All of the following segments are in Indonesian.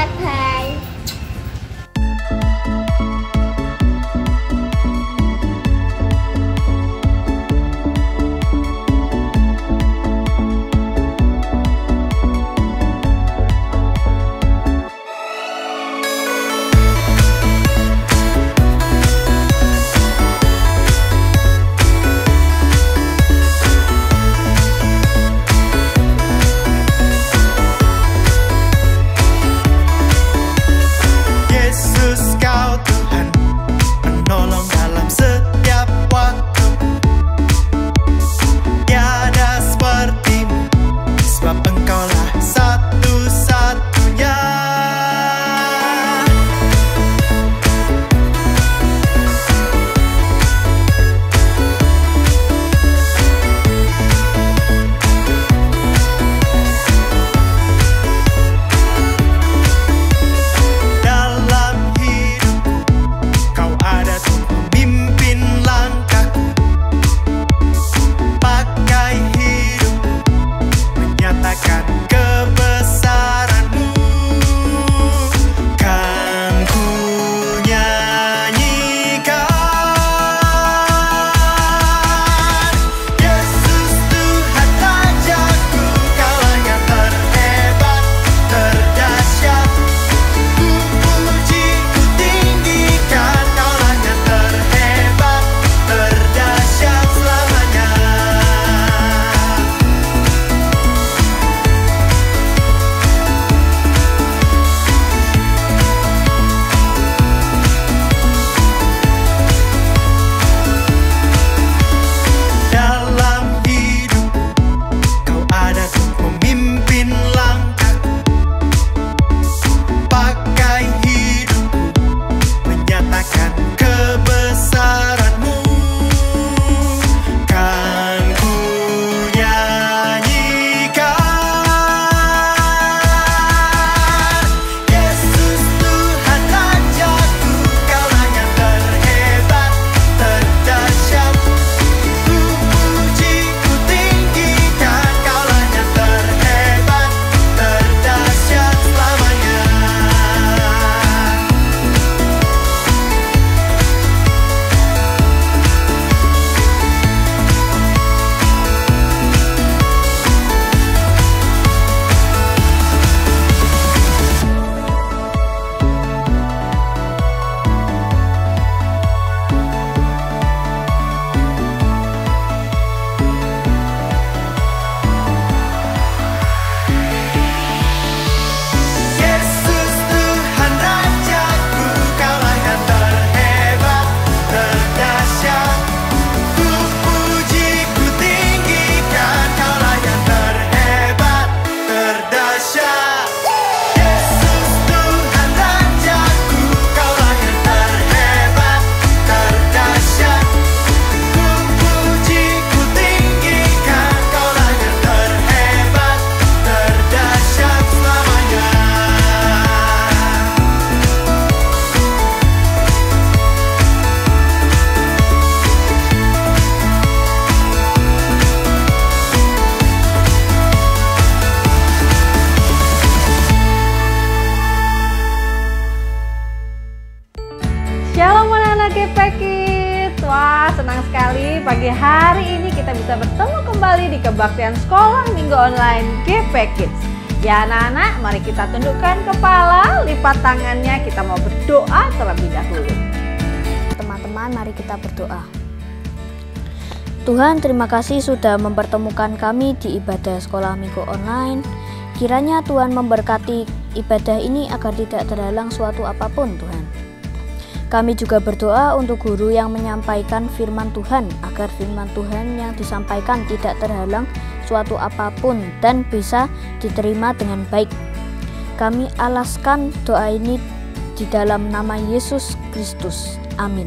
Bye. Wah, senang sekali pagi hari ini kita bisa bertemu kembali di kebaktian sekolah minggu online GP Kids. Ya anak-anak, mari kita tundukkan kepala, lipat tangannya, kita mau berdoa terlebih dahulu. Teman-teman, mari kita berdoa. Tuhan, terima kasih sudah mempertemukan kami di ibadah sekolah minggu online. Kiranya Tuhan memberkati ibadah ini agar tidak terhalang suatu apapun, Tuhan. Kami juga berdoa untuk guru yang menyampaikan firman Tuhan, agar firman Tuhan yang disampaikan tidak terhalang suatu apapun dan bisa diterima dengan baik. Kami alaskan doa ini di dalam nama Yesus Kristus. Amin.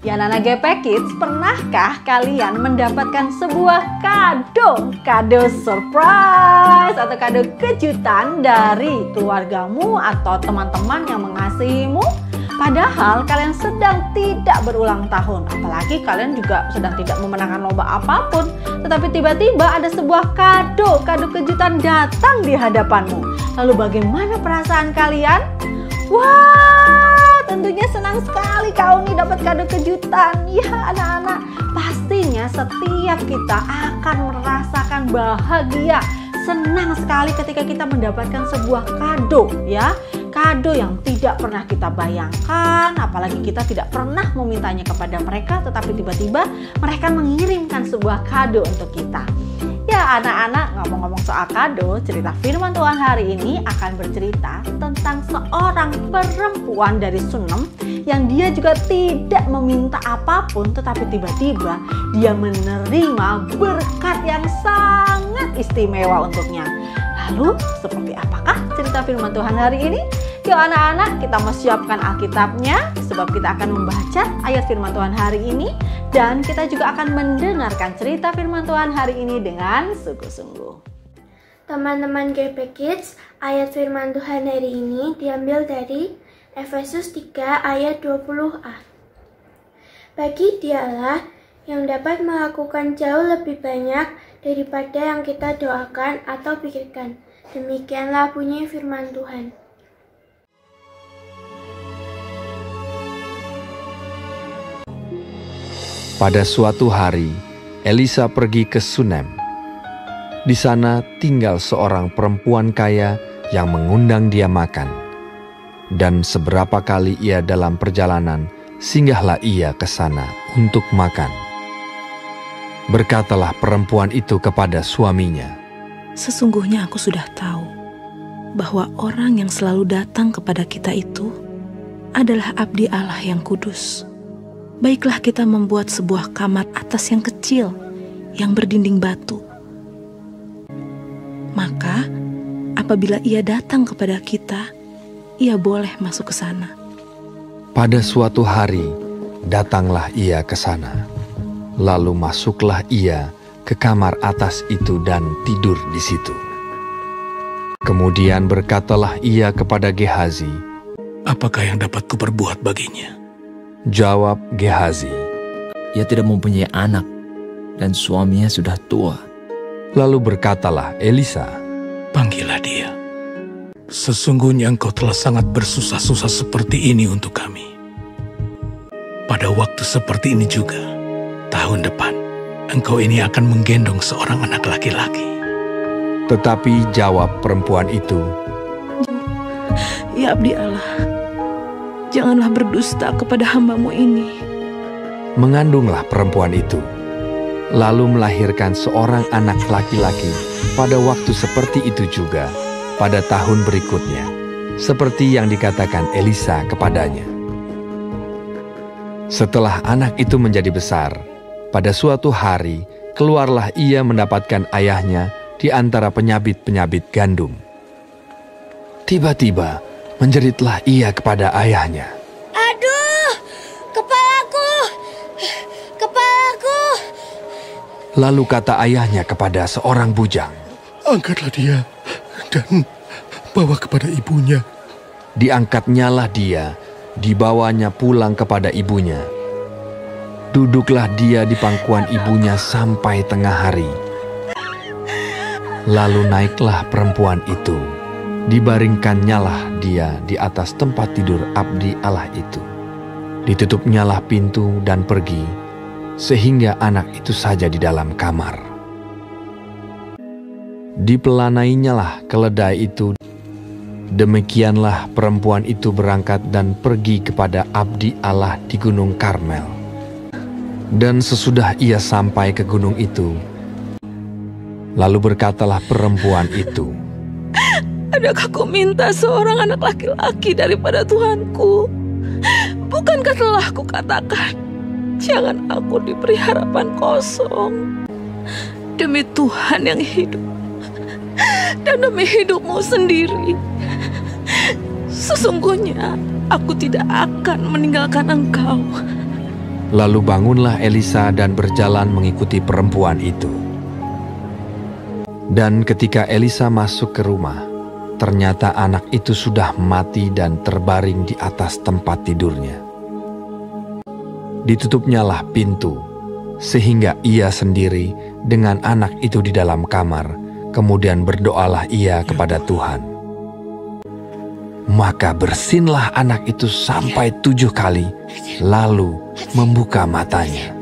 Ya anak-anak GP Kids, pernahkah kalian mendapatkan sebuah kado surprise atau kado kejutan dari keluargamu atau teman-teman yang mengasihimu? Padahal kalian sedang tidak berulang tahun, apalagi kalian juga sedang tidak memenangkan lomba apapun. Tetapi tiba-tiba ada sebuah kado kejutan datang di hadapanmu. Lalu bagaimana perasaan kalian? Wah, tentunya senang sekali kau nih dapat kado kejutan. Ya anak-anak, pastinya setiap kita akan merasakan bahagia, senang sekali ketika kita mendapatkan sebuah kado ya. Kado yang tidak pernah kita bayangkan, apalagi kita tidak pernah memintanya kepada mereka, tetapi tiba-tiba mereka mengirimkan sebuah kado untuk kita. Ya anak-anak, ngomong-ngomong soal kado, cerita firman Tuhan hari ini akan bercerita tentang seorang perempuan dari Sunem yang dia juga tidak meminta apapun, tetapi tiba-tiba dia menerima berkat yang sangat istimewa untuknya. Lalu seperti apakah cerita firman Tuhan hari ini? Yuk anak-anak, kita mau siapkan Alkitabnya, sebab kita akan membaca ayat firman Tuhan hari ini, dan kita juga akan mendengarkan cerita firman Tuhan hari ini dengan sungguh-sungguh. Teman-teman GP Kids, ayat firman Tuhan hari ini diambil dari Efesus 3 ayat 20a. Bagi Dialah yang dapat melakukan jauh lebih banyak daripada yang kita doakan atau pikirkan. Demikianlah bunyi firman Tuhan. Pada suatu hari, Elisa pergi ke Sunem. Di sana tinggal seorang perempuan kaya yang mengundang dia makan. Dan seberapa kali ia dalam perjalanan, singgahlah ia ke sana untuk makan. Berkatalah perempuan itu kepada suaminya, "Sesungguhnya aku sudah tahu bahwa orang yang selalu datang kepada kita itu adalah abdi Allah yang kudus. Baiklah kita membuat sebuah kamar atas yang kecil, yang berdinding batu. Maka, apabila ia datang kepada kita, ia boleh masuk ke sana." Pada suatu hari, datanglah ia ke sana. Lalu masuklah ia ke kamar atas itu dan tidur di situ. Kemudian berkatalah ia kepada Gehazi, "Apakah yang dapat kuperbuat baginya?" Jawab Gehazi, "Ia tidak mempunyai anak, dan suaminya sudah tua." Lalu berkatalah Elisa, "Panggillah dia. Sesungguhnya engkau telah sangat bersusah-susah seperti ini untuk kami. Pada waktu seperti ini juga, tahun depan, engkau ini akan menggendong seorang anak laki-laki." Tetapi jawab perempuan itu, "Ya abdi Allah, janganlah berdusta kepada hamba-Mu ini." Mengandunglah perempuan itu, lalu melahirkan seorang anak laki-laki pada waktu seperti itu juga, pada tahun berikutnya, seperti yang dikatakan Elisa kepadanya. Setelah anak itu menjadi besar, pada suatu hari keluarlah ia mendapatkan ayahnya di antara penyabit-penyabit gandum. Tiba-tiba menjeritlah ia kepada ayahnya, "Aduh, kepalaku, kepalaku." Lalu kata ayahnya kepada seorang bujang, "Angkatlah dia dan bawa kepada ibunya." Diangkatnyalah dia, dibawanya pulang kepada ibunya. Duduklah dia di pangkuan ibunya sampai tengah hari. Lalu naiklah perempuan itu, dibaringkannyalah dia di atas tempat tidur abdi Allah itu. Ditutupnyalah pintu dan pergi, sehingga anak itu saja di dalam kamar. Dipelanainyalah keledai itu. Demikianlah perempuan itu berangkat dan pergi kepada abdi Allah di Gunung Karmel. Dan sesudah ia sampai ke gunung itu, lalu berkatalah perempuan itu, "Adakah kau minta seorang anak laki-laki daripada Tuhanku? Bukankah telah kukatakan, jangan aku diberi harapan kosong? Demi Tuhan yang hidup, dan demi hidupmu sendiri, sesungguhnya aku tidak akan meninggalkan engkau." Lalu bangunlah Elisa dan berjalan mengikuti perempuan itu. Dan ketika Elisa masuk ke rumah, ternyata anak itu sudah mati dan terbaring di atas tempat tidurnya. Ditutupnyalah pintu, sehingga ia sendiri dengan anak itu di dalam kamar. Kemudian berdoalah ia kepada Tuhan, Maka bersinlah anak itu sampai 7 kali, lalu membuka matanya.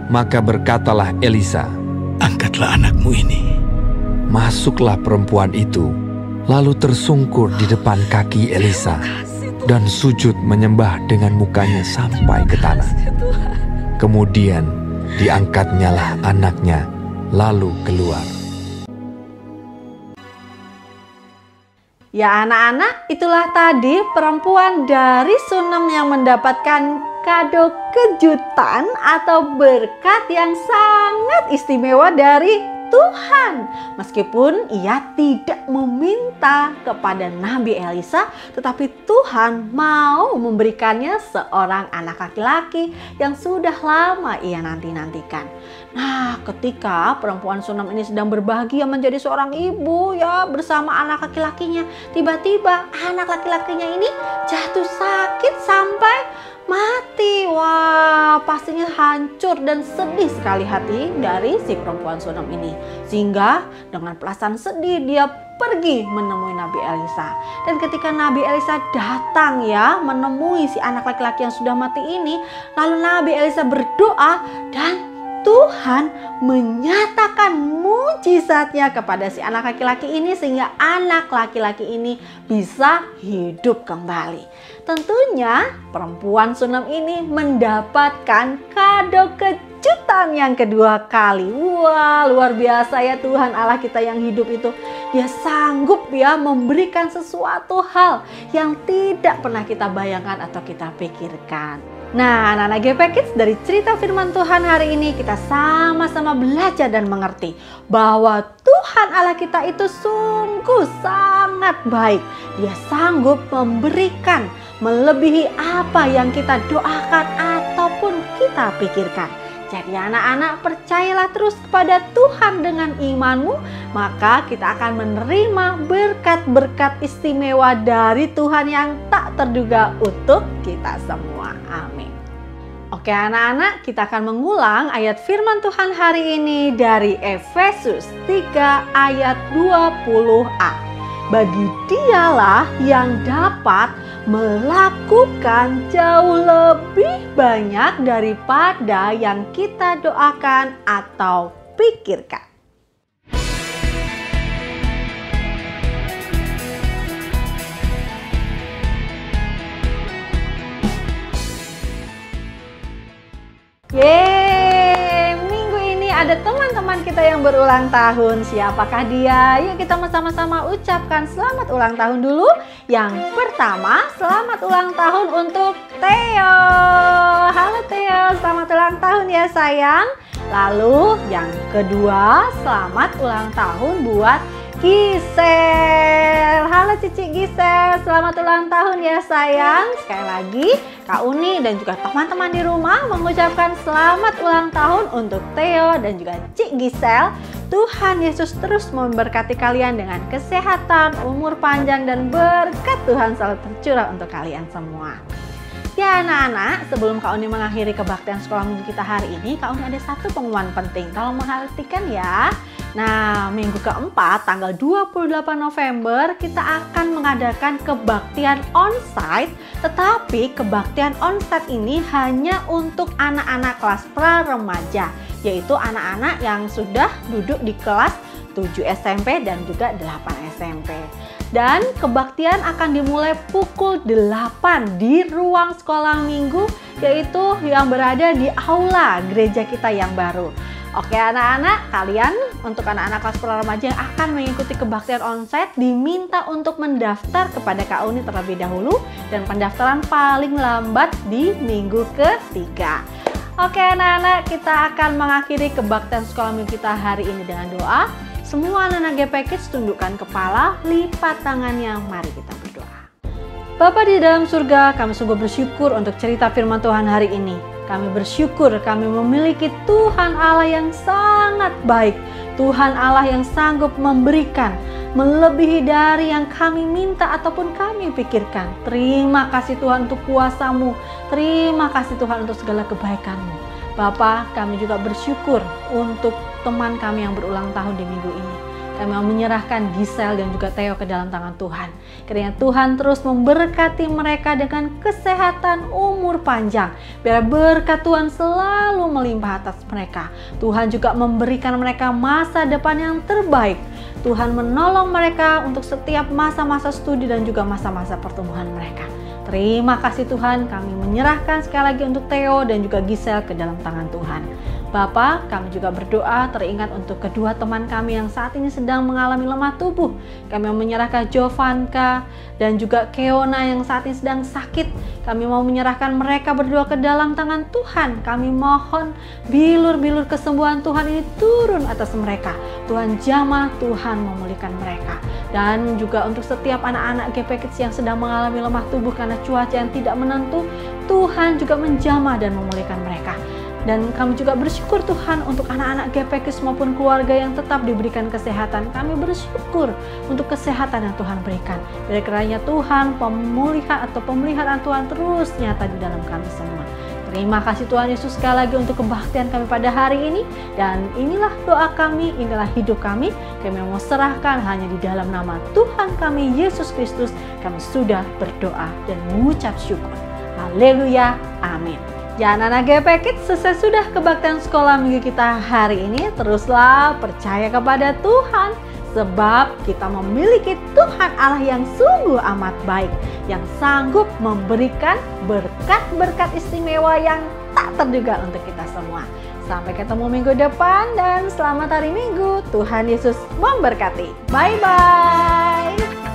Maka berkatalah Elisa, "Angkatlah anakmu ini." Masuklah perempuan itu, lalu tersungkur di depan kaki Elisa, dan sujud menyembah dengan mukanya sampai ke tanah. Kemudian diangkatnyalah anaknya, lalu keluar. Ya anak-anak, itulah tadi perempuan dari Sunem yang mendapatkan kado kejutan atau berkat yang sangat istimewa dari Tuhan. Meskipun ia tidak meminta kepada Nabi Elisa, tetapi Tuhan mau memberikannya seorang anak laki-laki yang sudah lama ia nanti-nantikan. Nah, ketika perempuan Sunem ini sedang berbahagia menjadi seorang ibu ya bersama anak laki-lakinya, tiba-tiba anak laki-lakinya ini jatuh sakit sampai mati. Wah, pastinya hancur dan sedih sekali hati dari si perempuan Sunem ini. Sehingga dengan perasaan sedih dia pergi menemui Nabi Elisa. Dan ketika Nabi Elisa datang ya menemui si anak laki-laki yang sudah mati ini, lalu Nabi Elisa berdoa dan Tuhan menyatakan mujizatnya kepada si anak laki-laki ini sehingga anak laki-laki ini bisa hidup kembali. Tentunya perempuan Sunem ini mendapatkan kado kejutan yang kedua kali. Wah, luar biasa ya Tuhan Allah kita yang hidup itu. Dia sanggup ya memberikan sesuatu hal yang tidak pernah kita bayangkan atau kita pikirkan. Nah, anak-anak GP Kids, dari cerita firman Tuhan hari ini kita sama-sama belajar dan mengerti bahwa Tuhan Allah kita itu sungguh sangat baik. Dia sanggup memberikan melebihi apa yang kita doakan ataupun kita pikirkan. Jadi anak-anak, percayalah terus kepada Tuhan dengan imanmu, maka kita akan menerima berkat-berkat istimewa dari Tuhan yang tak terduga untuk kita semua. Amin. Oke anak-anak, kita akan mengulang ayat firman Tuhan hari ini dari Efesus 3 ayat 20a. Bagi dialah yang dapat melakukan jauh lebih banyak daripada yang kita doakan atau pikirkan. Yeay, minggu ini ada teman-teman kita yang berulang tahun. Siapakah dia? Yuk kita sama-sama ucapkan selamat ulang tahun dulu. Yang pertama, selamat ulang tahun untuk Theo. Halo Theo, selamat ulang tahun ya sayang. Lalu yang kedua, selamat ulang tahun buat Gisel. Halo Cici Gisel, selamat ulang tahun ya sayang. Sekali lagi Kak Uni dan juga teman-teman di rumah mengucapkan selamat ulang tahun untuk Theo dan juga Cik Gisel. Tuhan Yesus terus memberkati kalian dengan kesehatan, umur panjang, dan berkat Tuhan selalu tercurah untuk kalian semua. Ya anak-anak, sebelum Kak Uni mengakhiri kebaktian sekolah minggu kita hari ini, Kak Uni ada satu pengumuman penting. Tolong perhatikan ya. Nah, minggu keempat tanggal 28 November kita akan mengadakan kebaktian onsite, tetapi kebaktian onsite ini hanya untuk anak-anak kelas pra-remaja, yaitu anak-anak yang sudah duduk di kelas 7 SMP dan juga 8 SMP. Dan kebaktian akan dimulai pukul 8 di ruang sekolah minggu, yaitu yang berada di aula gereja kita yang baru. Oke anak-anak, kalian untuk anak-anak kelas pra-remaja yang akan mengikuti kebaktian onsite diminta untuk mendaftar kepada Kak Uni terlebih dahulu, dan pendaftaran paling lambat di minggu ketiga. Oke anak-anak, kita akan mengakhiri kebaktian sekolah minggu kita hari ini dengan doa. Semua anak-anak GP Kids tundukkan kepala, lipat tangannya, mari kita berdoa. Bapa di dalam surga, kami sungguh bersyukur untuk cerita firman Tuhan hari ini. Kami bersyukur kami memiliki Tuhan Allah yang sangat baik. Tuhan Allah yang sanggup memberikan melebihi dari yang kami minta ataupun kami pikirkan. Terima kasih Tuhan untuk kuasa-Mu. Terima kasih Tuhan untuk segala kebaikan-Mu. Bapa, kami juga bersyukur untuk teman kami yang berulang tahun di minggu ini. kami mau menyerahkan Giselle dan juga Theo ke dalam tangan Tuhan. Kiranya Tuhan terus memberkati mereka dengan kesehatan, umur panjang. Biar berkat Tuhan selalu melimpah atas mereka. Tuhan juga memberikan mereka masa depan yang terbaik. Tuhan menolong mereka untuk setiap masa-masa studi dan juga masa-masa pertumbuhan mereka. Terima kasih Tuhan, kami menyerahkan sekali lagi untuk Theo dan juga Giselle ke dalam tangan Tuhan. Bapa, kami juga berdoa teringat untuk kedua teman kami yang saat ini sedang mengalami lemah tubuh. Kami mau menyerahkan Jovanka dan juga Keona yang saat ini sedang sakit. Kami mau menyerahkan mereka berdua ke dalam tangan Tuhan. Kami mohon bilur-bilur kesembuhan Tuhan ini turun atas mereka. Tuhan jamah, Tuhan memulihkan mereka. Dan juga untuk setiap anak-anak GP Kids yang sedang mengalami lemah tubuh karena cuaca yang tidak menentu, Tuhan juga menjamah dan memulihkan mereka. Dan kami juga bersyukur Tuhan untuk anak-anak GP Kids maupun keluarga yang tetap diberikan kesehatan. Kami bersyukur untuk kesehatan yang Tuhan berikan. Biar kiranya Tuhan pemulihan atau pemeliharaan Tuhan terus nyata di dalam kami semua. Terima kasih Tuhan Yesus sekali lagi untuk kebaktian kami pada hari ini. Dan inilah doa kami, inilah hidup kami. Kami mau serahkan hanya di dalam nama Tuhan kami Yesus Kristus. Kami sudah berdoa dan mengucap syukur. Haleluya, amin. Ya anak-anak GP Kids, selesai sudah kebaktian sekolah minggu kita hari ini. Teruslah percaya kepada Tuhan, sebab kita memiliki Tuhan Allah yang sungguh amat baik, yang sanggup memberikan berkat-berkat istimewa yang tak terduga untuk kita semua. Sampai ketemu minggu depan dan selamat hari Minggu. Tuhan Yesus memberkati. Bye-bye.